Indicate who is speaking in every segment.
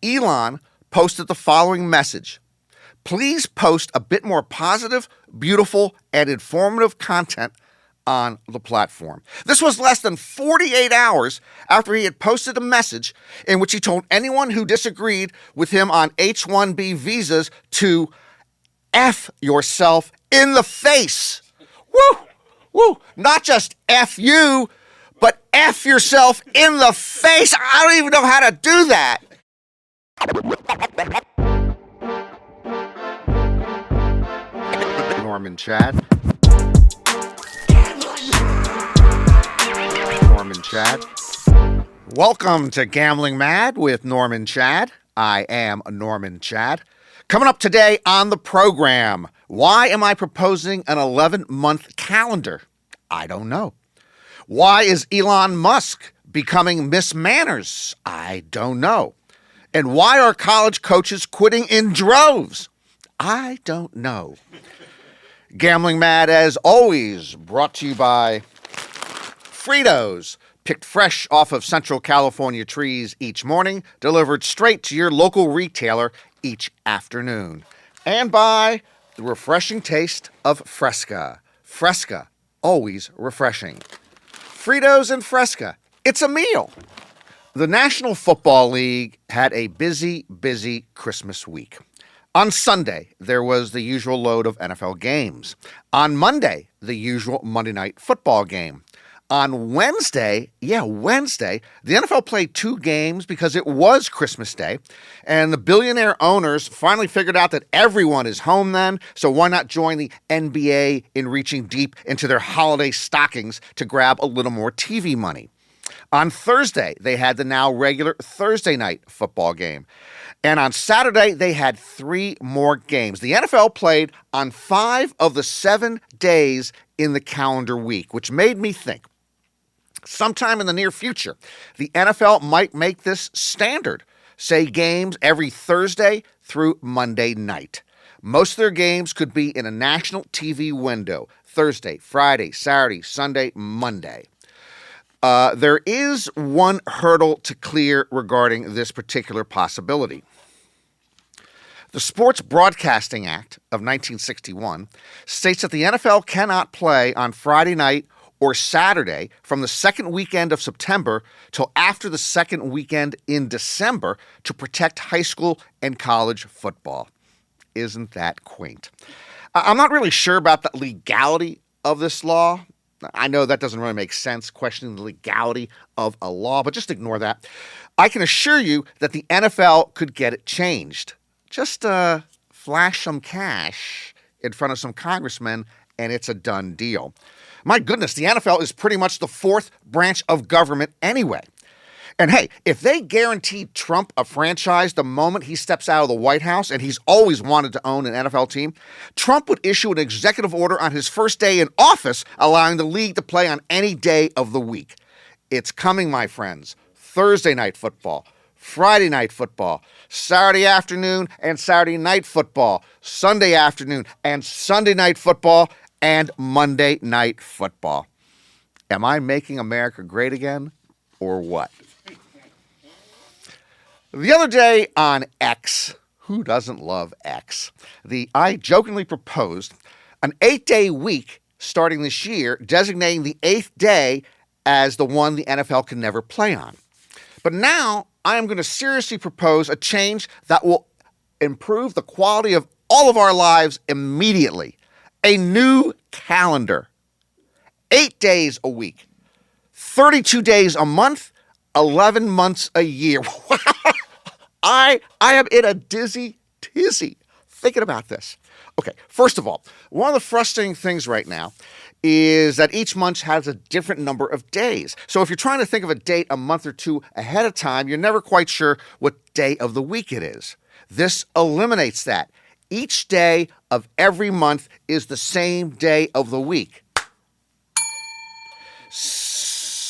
Speaker 1: Elon posted the following message. Please post a bit more positive, beautiful, and informative content on the platform. This was less than 48 hours after he had posted a message in which he told anyone who disagreed with him on H-1B visas to F yourself in the face. Woo! Woo! Not just F you, but F yourself in the face. I don't even know how to do that. Norman Chad. Norman Chad. Welcome to Gambling Mad with Norman Chad. I am Norman Chad. Coming up today on the program, why am I proposing an 11-month calendar? I don't know. Why is Elon Musk becoming Miss Manners? I don't know. And why are college coaches quitting in droves? I don't know. Gambling Mad, as always, brought to you by Fritos, picked fresh off of Central California trees each morning, delivered straight to your local retailer each afternoon. And by the refreshing taste of Fresca. Fresca, always refreshing. Fritos and Fresca, it's a meal. The National Football League had a busy Christmas week. On Sunday, there was the usual load of NFL games. On Monday, the usual Monday Night Football game. On Wednesday, the NFL played 2 games because it was Christmas Day, and the billionaire owners finally figured out that everyone is home then, so why not join the NBA in reaching deep into their holiday stockings to grab a little more TV money. On Thursday, they had the now regular Thursday night football game. And on Saturday, they had 3 more games. The NFL played on 5 of the 7 days in the calendar week, which made me think sometime in the near future, the NFL might make this standard. Say games every Thursday through Monday night. Most of their games could be in a national TV window, Thursday, Friday, Saturday, Sunday, Monday. There is one hurdle to clear regarding this particular possibility. The Sports Broadcasting Act of 1961 states that the NFL cannot play on Friday night or Saturday from the second weekend of September till after the second weekend in December to protect high school and college football. Isn't that quaint? I'm not really sure about the legality of this law. I know that doesn't really make sense, questioning the legality of a law, but just ignore that. I can assure you that the NFL could get it changed. Just flash some cash in front of some congressmen, and it's a done deal. My goodness, the NFL is pretty much the 4th branch of government anyway. And hey, if they guaranteed Trump a franchise the moment he steps out of the White House, and he's always wanted to own an NFL team, Trump would issue an executive order on his first day in office, allowing the league to play on any day of the week. It's coming, my friends. Thursday night football, Friday night football, Saturday afternoon and Saturday night football, Sunday afternoon and Sunday night football, and Monday night football. Am I making America great again, or what? The other day on X, who doesn't love X? I jokingly proposed an 8-day week starting this year, designating the 8th day as the one the NFL can never play on. But now I am going to seriously propose a change that will improve the quality of all of our lives immediately. A new calendar. 8 days a week. 32 days a month. 11 months a year. I am in a dizzy thinking about this. Okay, first of all, one of the frustrating things right now is that each month has a different number of days. So if you're trying to think of a date a month or 2 ahead of time, you're never quite sure what day of the week it is. This eliminates that. Each day of every month is the same day of the week.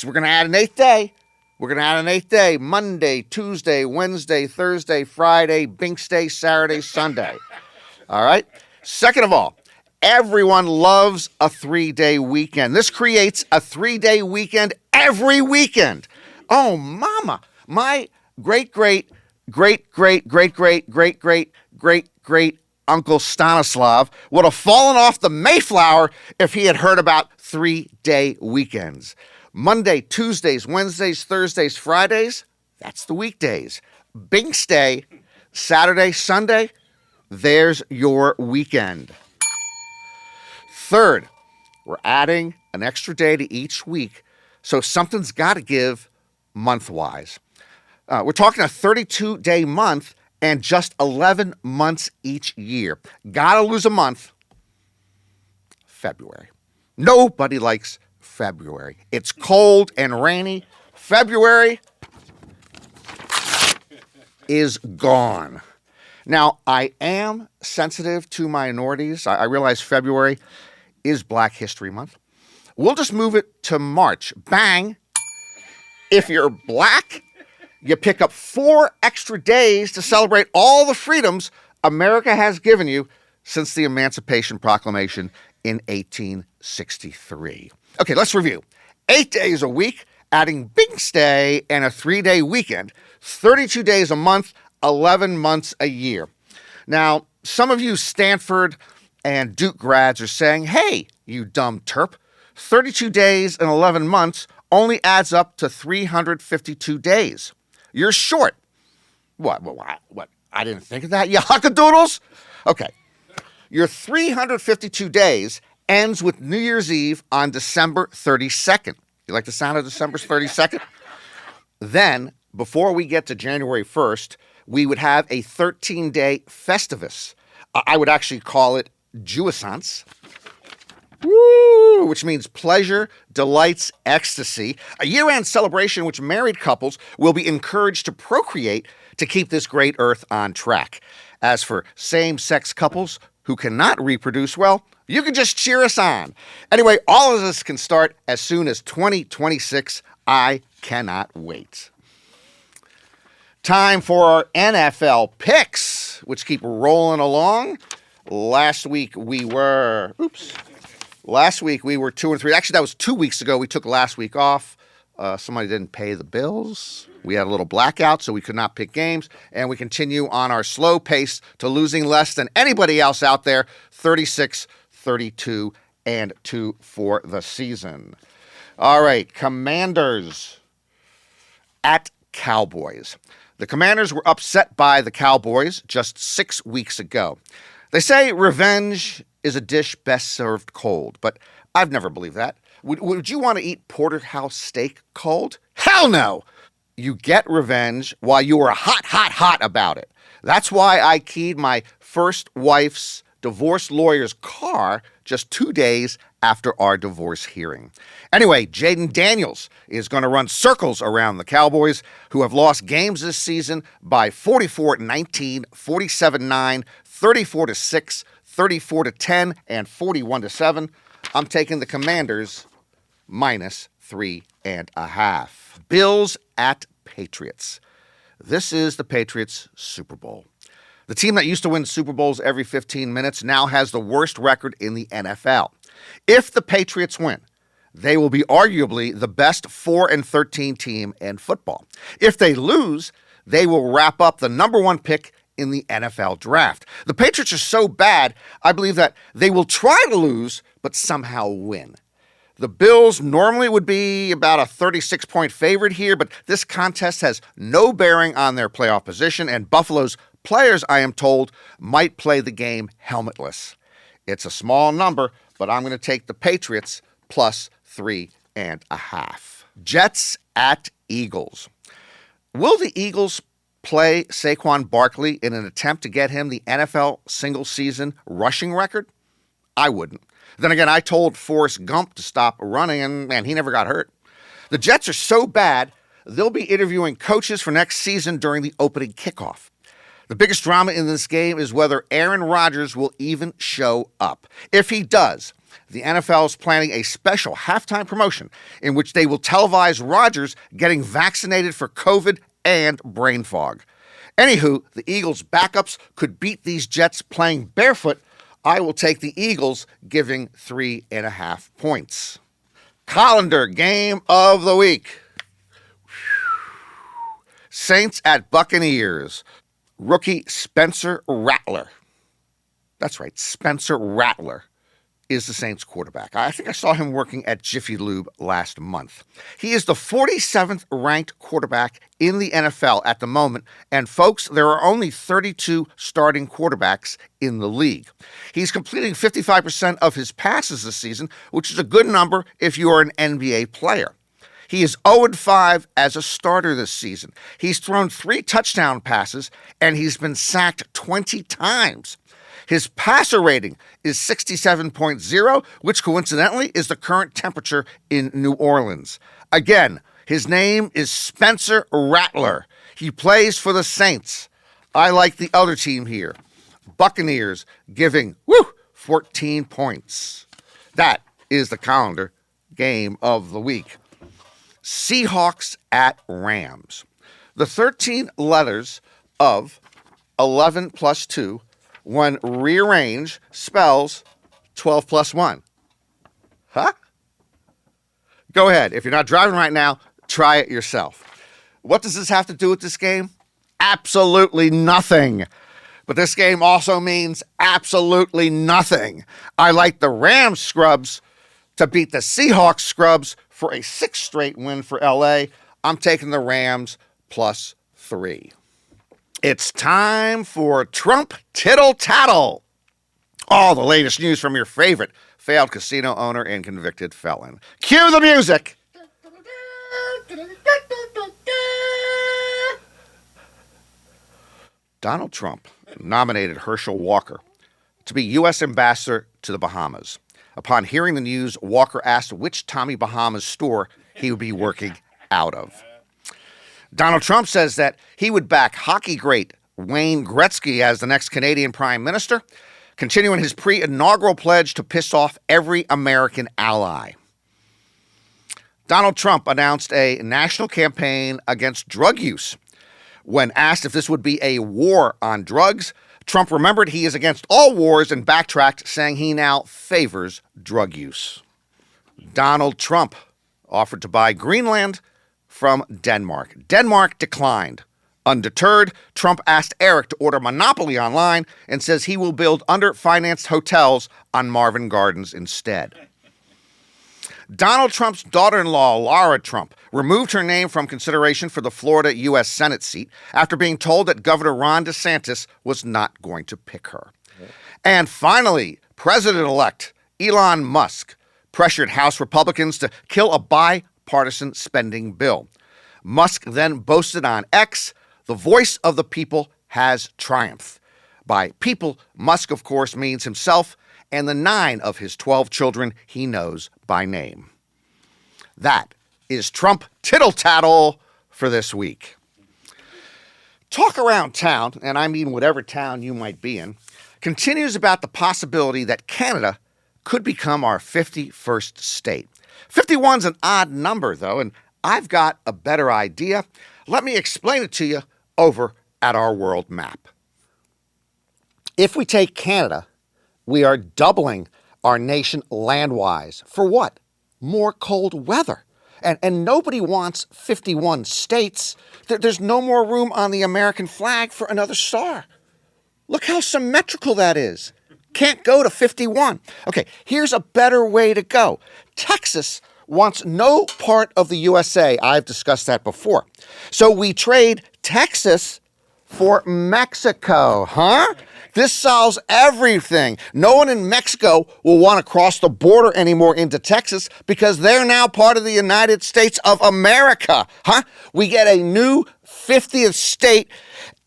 Speaker 1: We're going to add an 8th day. We're going to add an 8th day. Monday, Tuesday, Wednesday, Thursday, Friday, Binks Day, Saturday, Sunday. All right? Second of all, everyone loves a 3-day weekend. This creates a 3-day weekend every weekend. Oh, mama. My great great, great, great, great, great, great, great, great Uncle Stanislav would have fallen off the Mayflower if he had heard about 3-day weekends. Monday, Tuesdays, Wednesdays, Thursdays, Fridays, that's the weekdays. Binks Day, Saturday, Sunday, there's your weekend. Third, we're adding an extra day to each week, so something's got to give month-wise. We're talking a 32-day month and just 11 months each year. Gotta lose a month. February. Nobody likes February. It's cold and rainy. February is gone. Now, I am sensitive to minorities. I realize February is Black History Month. We'll just move it to March. Bang. If you're black, you pick up 4 extra days to celebrate all the freedoms America has given you since the Emancipation Proclamation in 1863. Okay, let's review. 8 days a week, adding Binks Day and a 3-day weekend. 32 days a month, 11 months a year. Now, some of you Stanford and Duke grads are saying, hey, you dumb terp, 32 days and 11 months only adds up to 352 days. You're short. What? I didn't think of that, you huckadoodles? Okay. Your 352 days ends with New Year's Eve on December 32nd. You like the sound of December 32nd? Then, before we get to January 1st, we would have a 13-day Festivus. I would actually call it Jouissance. Woo! Which means pleasure, delights, ecstasy. A year-end celebration which married couples will be encouraged to procreate to keep this great earth on track. As for same-sex couples who cannot reproduce, well, you can just cheer us on. Anyway, all of this can start as soon as 2026. I cannot wait. Time for our NFL picks, which keep rolling along. Last week we were 2-3. Actually, that was 2 weeks ago. We took last week off. Somebody didn't pay the bills. We had a little blackout, so we could not pick games. And we continue on our slow pace to losing less than anybody else out there, 36, 32, and 2 for the season. All right, Commanders at Cowboys. The Commanders were upset by the Cowboys just 6 weeks ago. They say revenge is a dish best served cold, but I've never believed that. Would you want to eat porterhouse steak cold? Hell no! You get revenge while you are hot about it. That's why I keyed my first wife's divorce lawyer's car just 2 days after our divorce hearing. Anyway, Jaden Daniels is going to run circles around the Cowboys, who have lost games this season by 44-19, 47-9, 34-6, 34-10, and 41-7. I'm taking the Commanders -3.5. Bills at Patriots. This is the Patriots' Super Bowl. The team that used to win Super Bowls every 15 minutes now has the worst record in the NFL. If the Patriots win, they will be arguably the best 4-13 team in football. If they lose, they will wrap up the number 1 pick in the NFL draft. The Patriots are so bad, I believe that they will try to lose, but somehow win. The Bills normally would be about a 36-point favorite here, but this contest has no bearing on their playoff position, and Buffalo's players, I am told, might play the game helmetless. It's a small number, but I'm going to take the Patriots +3.5. Jets at Eagles. Will the Eagles play Saquon Barkley in an attempt to get him the NFL single-season rushing record? I wouldn't. Then again, I told Forrest Gump to stop running, and he never got hurt. The Jets are so bad, they'll be interviewing coaches for next season during the opening kickoff. The biggest drama in this game is whether Aaron Rodgers will even show up. If he does, the NFL is planning a special halftime promotion in which they will televise Rodgers getting vaccinated for COVID and brain fog. Anywho, the Eagles' backups could beat these Jets playing barefoot. I will take the Eagles, giving 3.5 points. Colander game of the week. Saints at Buccaneers. Rookie Spencer Rattler. That's right, Spencer Rattler is the Saints quarterback. I think I saw him working at Jiffy Lube last month. He is the 47th ranked quarterback in the NFL at the moment, and folks, there are only 32 starting quarterbacks in the league. He's completing 55% of his passes this season, which is a good number if you are an NBA player. He is 0-5 as a starter this season. He's thrown 3 touchdown passes, and he's been sacked 20 times. His passer rating is 67.0, which coincidentally is the current temperature in New Orleans. Again, his name is Spencer Rattler. He plays for the Saints. I like the other team here. Buccaneers giving 14 points. That is the calendar game of the week. Seahawks at Rams. The 13 letters of 11 plus 2 when rearranged spells 12 plus 1. Huh? Go ahead. If you're not driving right now, try it yourself. What does this have to do with this game? Absolutely nothing. But this game also means absolutely nothing. I like the Rams scrubs to beat the Seahawks scrubs for a 6th straight win for LA. I'm taking the Rams plus 3. It's time for Trump Tittle Tattle. All the latest news from your favorite failed casino owner and convicted felon. Cue the music. Donald Trump nominated Herschel Walker to be U.S. ambassador to the Bahamas. Upon hearing the news, Walker asked which Tommy Bahamas store he would be working out of. Donald Trump says that he would back hockey great Wayne Gretzky as the next Canadian Prime Minister, continuing his pre-inaugural pledge to piss off every American ally. Donald Trump announced a national campaign against drug use. When asked if this would be a war on drugs, Trump remembered he is against all wars and backtracked, saying he now favors drug use. Donald Trump offered to buy Greenland from Denmark. Denmark declined. Undeterred, Trump asked Eric to order Monopoly online and says he will build under-financed hotels on Marvin Gardens instead. Donald Trump's daughter-in-law, Laura Trump, removed her name from consideration for the Florida U.S. Senate seat after being told that Governor Ron DeSantis was not going to pick her. And finally, President-elect Elon Musk pressured House Republicans to kill a bipartisan spending bill. Musk then boasted on X, "The voice of the people has triumphed." By people, Musk, of course, means himself and the 9 of his 12 children he knows by name. That is Trump Tittle Tattle for this week. Talk around town, and I mean whatever town you might be in, continues about the possibility that Canada could become our 51st state. 51's an odd number, though, and I've got a better idea. Let me explain it to you over at our world map. If we take Canada, we are doubling our nation land-wise. For what? More cold weather. And nobody wants 51 states. There's no more room on the American flag for another star. Look how symmetrical that is. Can't go to 51. Okay, here's a better way to go. Texas wants no part of the USA. I've discussed that before. So we trade Texas for Mexico, huh? This solves everything. No one in Mexico will want to cross the border anymore into Texas because they're now part of the United States of America, huh? We get a new 50th state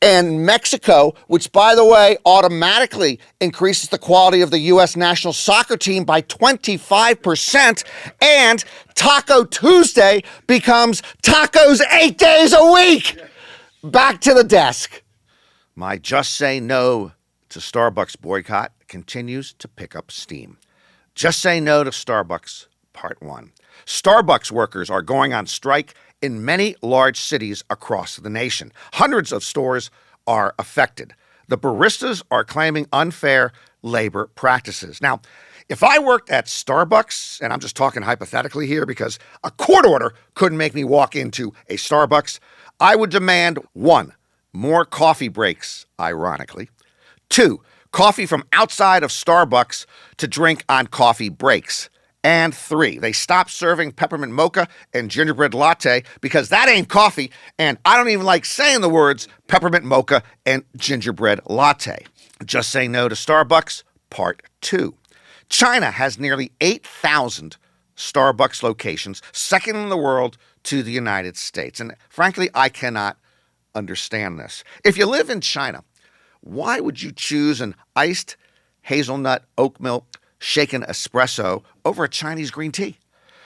Speaker 1: and Mexico, which, by the way, automatically increases the quality of the U.S. national soccer team by 25%, and Taco Tuesday becomes tacos 8 days a week. Back to the desk. My Just Say No to Starbucks boycott continues to pick up steam. Just Say No to Starbucks, Part 1. Starbucks workers are going on strike in many large cities across the nation. Hundreds of stores are affected. The baristas are claiming unfair labor practices. Now, if I worked at Starbucks, and I'm just talking hypothetically here because a court order couldn't make me walk into a Starbucks, I would demand 1, more coffee breaks, ironically. 2, coffee from outside of Starbucks to drink on coffee breaks. And 3, they stop serving peppermint mocha and gingerbread latte because that ain't coffee, and I don't even like saying the words peppermint mocha and gingerbread latte. Just Say No to Starbucks, Part 2. China has nearly 8,000 Starbucks locations, second in the world to the United States. And frankly, I cannot understand this. If you live in China, why would you choose an iced hazelnut oat milk shaken espresso over a Chinese green tea?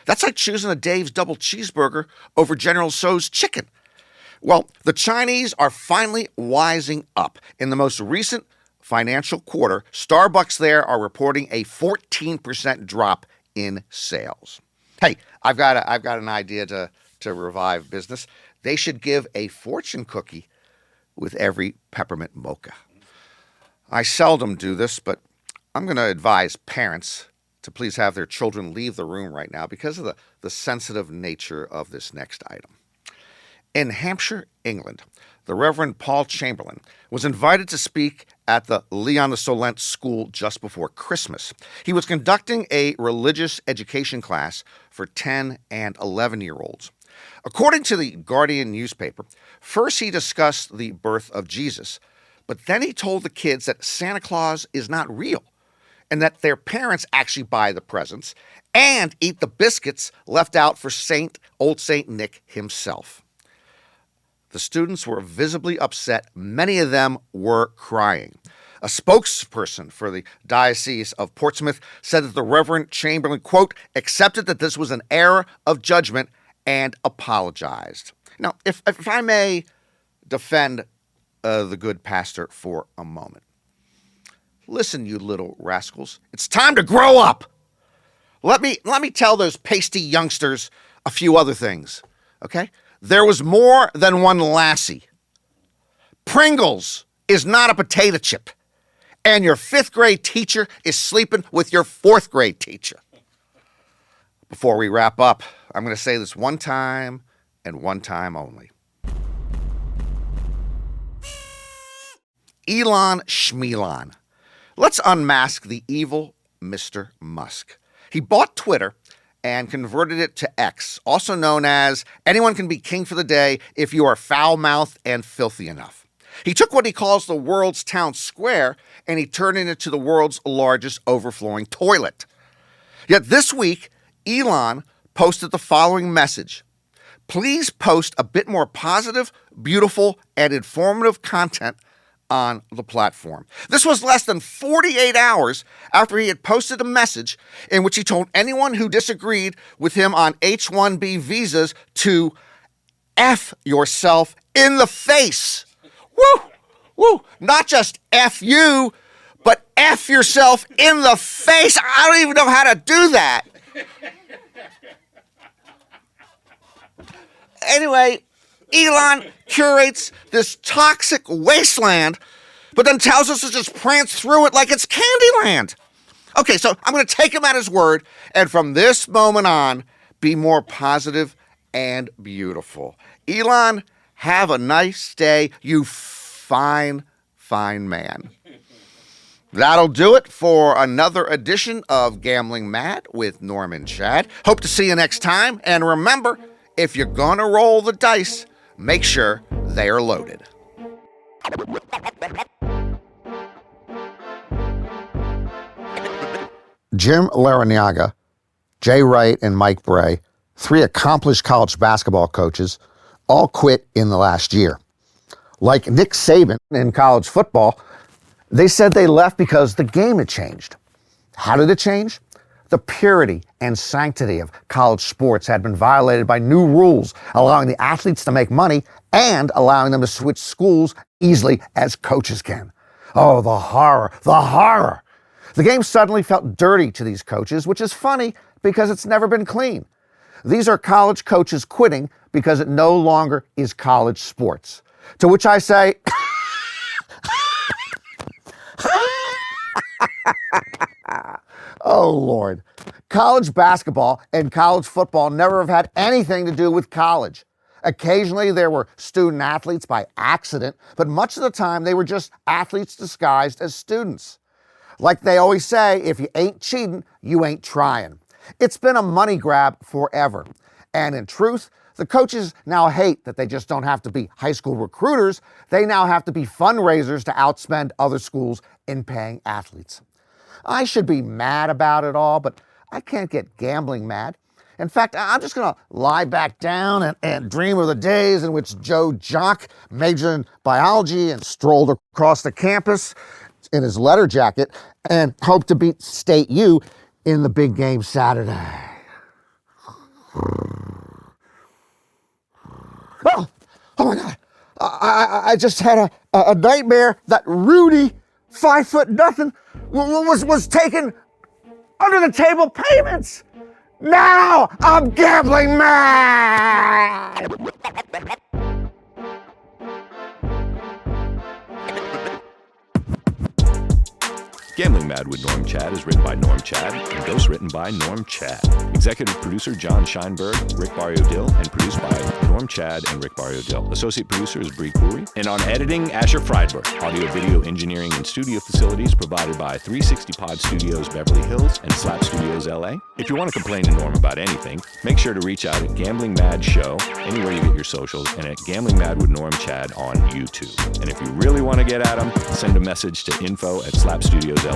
Speaker 1: That's like choosing a Dave's double cheeseburger over General Tso's chicken. Well, the Chinese are finally wising up. In the most recent financial quarter, Starbucks there are reporting a 14% drop in sales. Hey, I've got an idea to revive business. They should give a fortune cookie with every peppermint mocha. I seldom do this, but I'm going to advise parents to please have their children leave the room right now because of the sensitive nature of this next item. In Hampshire, England, the Reverend Paul Chamberlain was invited to speak at the Lyon-le-Solent school just before Christmas. He was conducting a religious education class for 10 and 11-year-olds. According to the Guardian newspaper, first he discussed the birth of Jesus, but then he told the kids that Santa Claus is not real and that their parents actually buy the presents and eat the biscuits left out for old Saint Nick himself. The students were visibly upset. Many of them were crying. A spokesperson for the Diocese of Portsmouth said that the Reverend Chamberlain, quote, accepted that this was an error of judgment and apologized. Now, if I may defend the good pastor for a moment. Listen, you little rascals. It's time to grow up. Let me tell those pasty youngsters a few other things, okay? There was more than one Lassie. Pringles is not a potato chip. And your 5th grade teacher is sleeping with your 4th grade teacher. Before we wrap up, I'm going to say this one time and one time only. Elon Schmeelon. Let's unmask the evil Mr. Musk. He bought Twitter and converted it to X, also known as anyone can be king for the day if you are foul-mouthed and filthy enough. He took what he calls the world's town square and he turned it into the world's largest overflowing toilet. Yet this week, Elon posted the following message. Please post a bit more positive, beautiful, and informative content on the platform. This was less than 48 hours after he had posted a message in which he told anyone who disagreed with him on H-1B visas to F yourself in the face. Woo! Woo! Not just F you, but F yourself in the face. I don't even know how to do that. Anyway, Elon curates this toxic wasteland, but then tells us to just prance through it like it's Candyland. Okay, so I'm going to take him at his word, and from this moment on, be more positive and beautiful. Elon, have a nice day, you fine, fine man. That'll do it for another edition of Gambling Mad with Norman Chad. Hope to see you next time, and remember, if you're going to roll the dice, make sure they are loaded. Jim Larinaga, Jay Wright, and Mike Bray, 3 accomplished college basketball coaches, all quit in the last year. Like Nick Saban in college football, they said they left because the game had changed. How did it change? The purity and sanctity of college sports had been violated by new rules, allowing the athletes to make money and allowing them to switch schools easily as coaches can. Oh, the horror, the horror. The game suddenly felt dirty to these coaches, which is funny because it's never been clean. These are college coaches quitting because it no longer is college sports. To which I say, oh, Lord. College basketball and college football never have had anything to do with college. Occasionally there were student athletes by accident, but much of the time they were just athletes disguised as students. Like they always say, if you ain't cheating, you ain't trying. It's been a money grab forever. And in truth, the coaches now hate that they just don't have to be high school recruiters. They now have to be fundraisers to outspend other schools in paying athletes. I should be mad about it all, but I can't get gambling mad. In fact, I'm just going to lie back down and dream of the days in which Joe Jock majored in biology and strolled across the campus in his letter jacket and hoped to beat State U in the big game Saturday. Oh my God. I just had a nightmare that Rudy, 5'0" was taking under the table payments. Now I'm gambling mad.
Speaker 2: Gambling Mad with Norm Chad is written by Norm Chad and ghostwritten by Norm Chad. Executive producer John Scheinberg, Rick Barrio Dill, and produced by Norm Chad and Rick Barrio Dill. Associate producer is Bree Puri. And on editing, Asher Friedberg. Audio, video, engineering, and studio facilities provided by 360 Pod Studios Beverly Hills and Slap Studios LA. If you want to complain to Norm about anything, make sure to reach out at Gambling Mad Show, anywhere you get your socials, and at Gambling Mad with Norm Chad on YouTube. And if you really want to get at him, send a message to info@slapstudiosla.com.